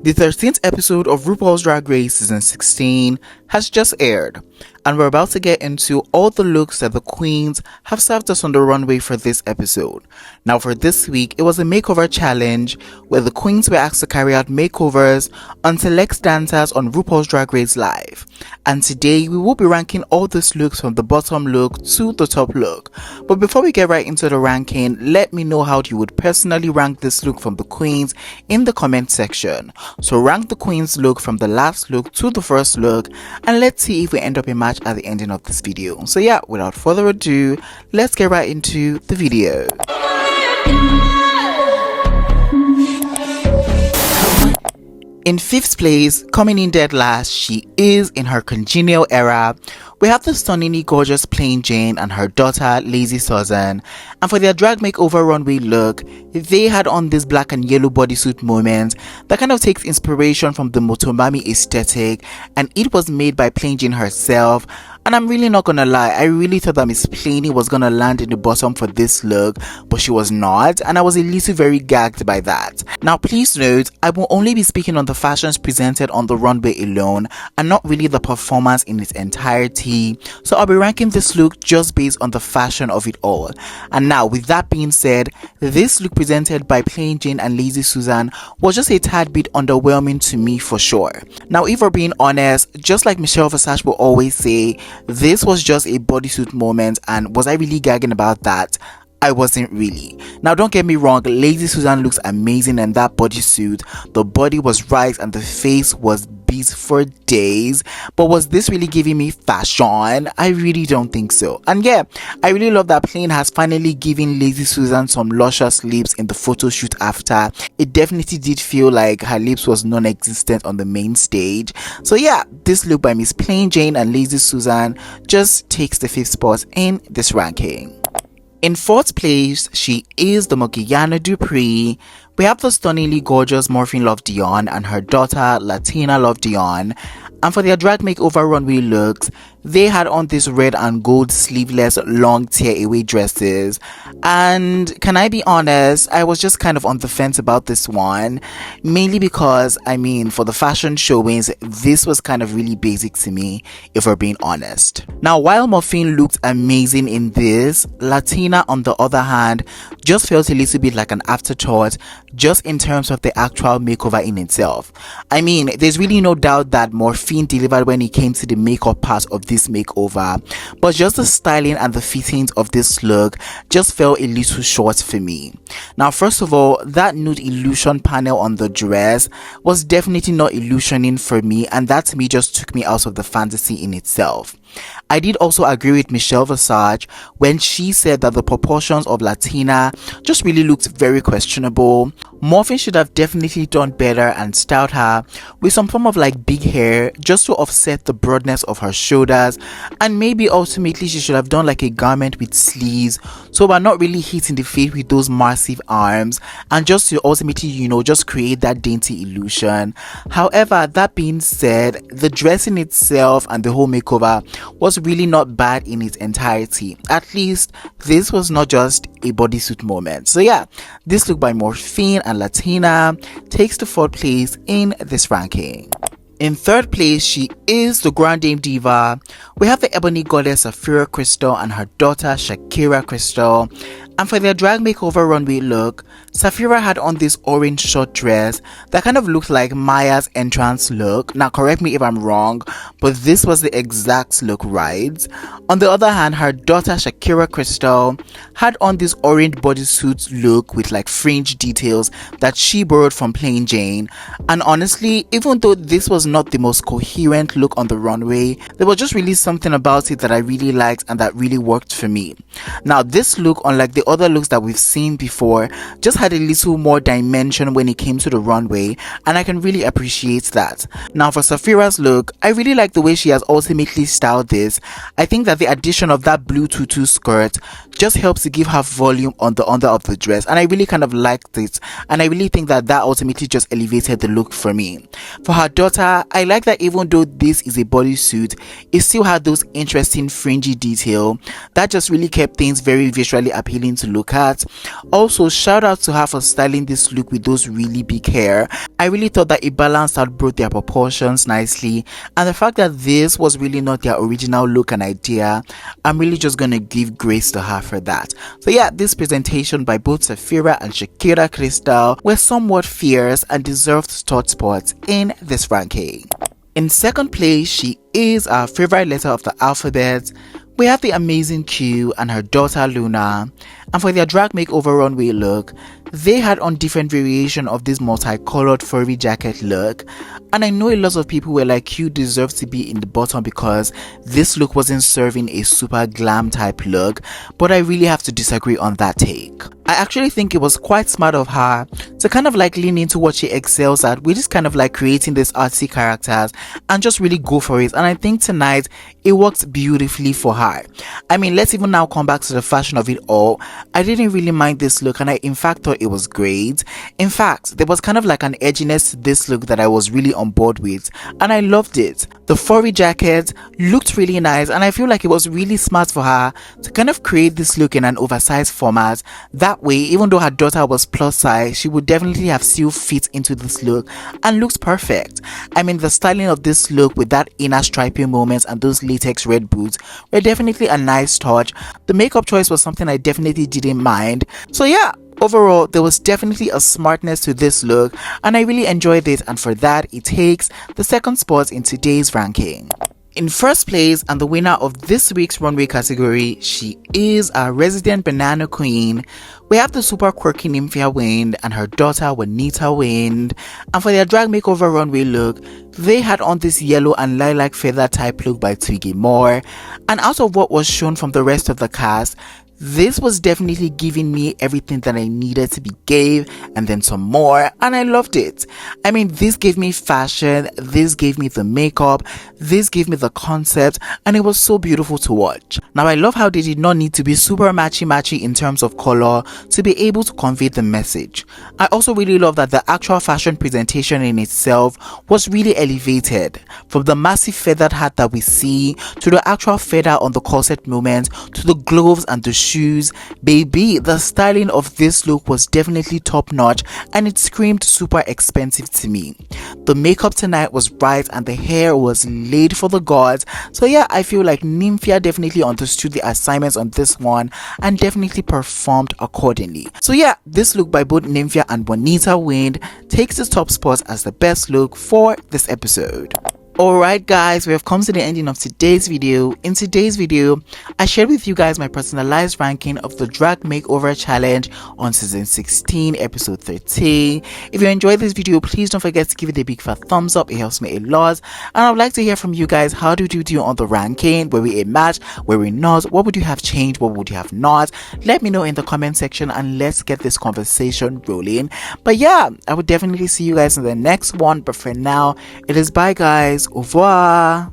The 13th episode of RuPaul's Drag Race Season 16 has just aired, and we're about to get into all the looks that the queens have served us on the runway for this episode. Now for this week, it was a makeover challenge where the queens were asked to carry out makeovers on select dancers on RuPaul's Drag Race Live. And today, we will be ranking all these looks from the bottom look to the top look. But before we get right into the ranking, let me know how you would personally rank this look from the queens in the comment section. So rank the queen's look from the last look to the first look, and let's see if we end up a match at the ending of this video. So yeah, without further ado, let's get right into the video. In 5th place, coming in dead last, she is in her congenial era. We have the stunningly gorgeous Plain Jane and her daughter Lazy Susan, and for their drag makeover runway look, they had on this black and yellow bodysuit moment that kind of takes inspiration from the Motomami aesthetic, and it was made by Plain Jane herself. And I'm really not gonna lie, I really thought that Miss Plainy was gonna land in the bottom for this look, but she was not, and I was a little very gagged by that. Now please note, I will only be speaking on the fashions presented on the runway alone, and not really the performance in its entirety, so I'll be ranking this look just based on the fashion of it all. And now with that being said, this look presented by Plain Jane and Lazy Susan was just a tad bit underwhelming to me for sure. Now if we're being honest, just like Michelle Visage will always say, this was just a bodysuit moment, and was I really gagging about that? I wasn't really. Now don't get me wrong, Lazy Susan looks amazing in that bodysuit. The body was right and the face was beat for days, but was this really giving me fashion? I really don't think so. And yeah, I really love that Plain has finally given Lazy Susan some luscious lips in the photo shoot after. It definitely did feel like her lips was non-existent on the main stage. So yeah, this look by Miss Plain Jane and Lazy Susan just takes the 5th spot in this ranking. In 4th place, she is the Mokiana Dupree. We have the stunningly gorgeous Morphine Love Dion and her daughter Latina Love Dion, and for their drag makeover runway looks, they had on this red and gold sleeveless long tear away dresses. And can I be honest, I was just kind of on the fence about this one, mainly because I mean for the fashion showings, this was kind of really basic to me, if we're being honest. Now while Morphine looked amazing in this, Latina on the other hand just felt a little bit like an afterthought, just in terms of the actual makeover in itself. I mean, there's really no doubt that Morphine delivered when it came to the makeup part of this makeover, but just the styling and the fittings of this look just fell a little short for me. Now first of all, that nude illusion panel on the dress was definitely not illusioning for me, and that to me just took me out of the fantasy in itself. I did also agree with Michelle Visage when she said that the proportions of Latina just really looked very questionable. Morphine should have definitely done better and styled her with some form of like big hair just to offset the broadness of her shoulders, and maybe ultimately she should have done like a garment with sleeves so we're not really hitting the face with those massive arms, and just to ultimately, you know, just create that dainty illusion. However, that being said, the dressing itself and the whole makeover was really not bad in its entirety. At least this was not just a bodysuit moment. So yeah, this look by Morphine and Latina takes the 4th place in this ranking. In 3rd place, she is the Grand Dame Diva. We have the ebony goddess Safira Crystal and her daughter Shakira Crystal. And for their drag makeover runway look, Safira had on this orange short dress that kind of looked like Maya's entrance look. Now correct me if I'm wrong, but this was the exact look, right? On the other hand, her daughter Shakira Crystal had on this orange bodysuit look with like fringe details that she borrowed from Plain Jane. And honestly, even though this was not the most coherent look on the runway, there was just really something about it that I really liked and that really worked for me. Now this look, unlike the other looks that we've seen before, just had a little more dimension when it came to the runway, and I can really appreciate that. Now for Safira's look, I really like the way she has ultimately styled this. I think that the addition of that blue tutu skirt just helps to give her volume on the under of the dress, and I really kind of liked it, and I really think that ultimately just elevated the look for me. For her daughter, I like that even though this is a bodysuit, it still had those interesting fringy detail that just really kept things very visually appealing to look at. Also, shout out to her for styling this look with those really big hair. I really thought that it balanced out both their proportions nicely, and the fact that this was really not their original look and idea, I'm really just gonna give grace to her for that. So yeah, this presentation by both Safira and Shakira Crystal were somewhat fierce and deserved top spots in this ranking. In second place, she is our favorite letter of the alphabet. We have the amazing Q and her daughter Luna, and for their drag makeover runway look, they had on different variation of this multicolored furry jacket look, and I know a lot of people were like, Q deserves to be in the bottom because this look wasn't serving a super glam type look, but I really have to disagree on that take. I actually think it was quite smart of her to kind of like lean into what she excels at, which is kind of like creating these artsy characters and just really go for it, and I think tonight it worked beautifully for her. I mean, let's even now come back to the fashion of it all. I didn't really mind this look, and I in fact thought it was great. In fact, there was kind of like an edginess to this look that I was really on board with, and I loved it. The furry jacket looked really nice, and I feel like it was really smart for her to kind of create this look in an oversized format. That way, even though her daughter was plus size, she would definitely have still fit into this look and looks perfect. I mean, the styling of this look with that inner striping moments and those latex red boots were definitely a nice touch. The makeup choice was something I definitely didn't mind. So yeah, overall there was definitely a smartness to this look, and I really enjoyed it, and for that it takes the second spot in today's ranking. In first place, and the winner of this week's runway category, she is our resident banana queen. We have the super quirky Nymphia Wind and her daughter Juanita Wind, and for their drag makeover runway look, they had on this yellow and lilac feather type look by Twiggy Moore, and out of what was shown from the rest of the cast, this was definitely giving me everything that I needed to be gave, and then some more, and I loved it. I mean, this gave me fashion, this gave me the makeup, this gave me the concept, and it was so beautiful to watch. Now, I love how they did not need to be super matchy in terms of color to be able to convey the message. I also really love that the actual fashion presentation in itself was really elevated, from the massive feathered hat that we see, to the actual feather on the corset moment, to the gloves and the shoes. Baby, the styling of this look was definitely top notch, and it screamed super expensive to me. The makeup tonight was right, and the hair was laid for the gods. So yeah, I feel like Nymphia definitely understood the assignments on this one and definitely performed accordingly. So yeah, this look by both Nymphia and Juanita Wind takes the top spot as the best look for this episode. Alright guys, we have come to the ending of today's video. In today's video, I shared with you guys my personalized ranking of the Drag Makeover Challenge on season 16, episode 13. If you enjoyed this video, please don't forget to give it a big fat thumbs up. It helps me a lot. And I would like to hear from you guys. How did you do on the ranking? Were we a match? Were we not? What would you have changed? What would you have not? Let me know in the comment section, and let's get this conversation rolling. But yeah, I would definitely see you guys in the next one. But for now, it is bye guys. Au revoir.